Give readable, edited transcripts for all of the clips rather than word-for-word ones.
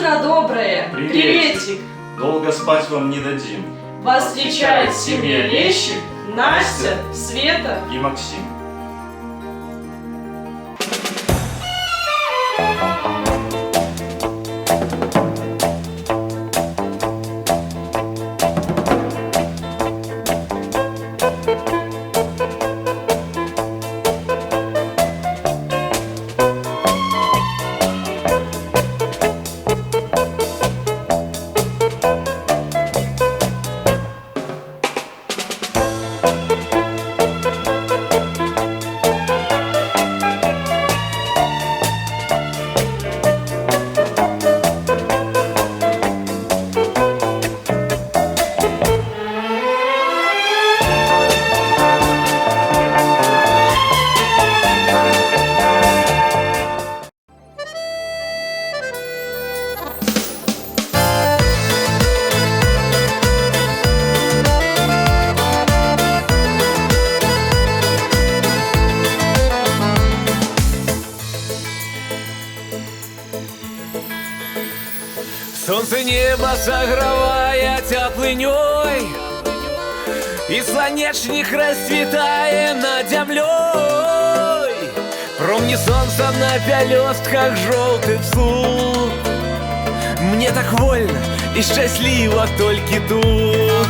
Утро доброе! Приветик! Долго спать вам не дадим. Вас встречает семья Лещик, Настя, Света и Максим. Солнце небо согревая теплыней, и слонечник расцветая над землей. Промни солнца на пелестках желтых слуг. Мне так вольно и счастливо только тут.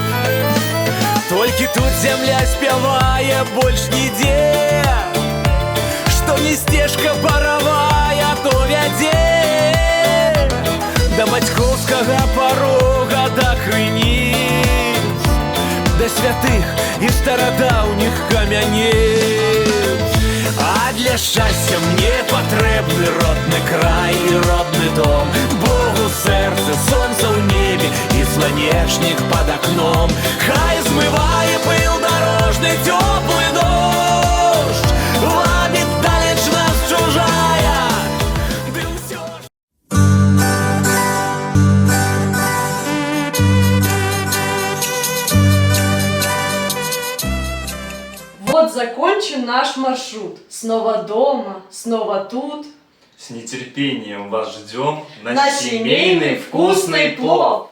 Только тут земля спевая больше нигде, что не стежка боровая, то вяде. До батьковского порога до крыниц, до святых и стародавних камянец. А для счастья мне потребны родный край и родный дом, Богу сердце, солнце в небе и слонечник под окном. Хай смывая пыл дорожный теплый дождь, вабит далеч нас чужая. Вот закончен наш маршрут. Снова дома, снова тут. С нетерпением вас ждем На семейный вкусный плов.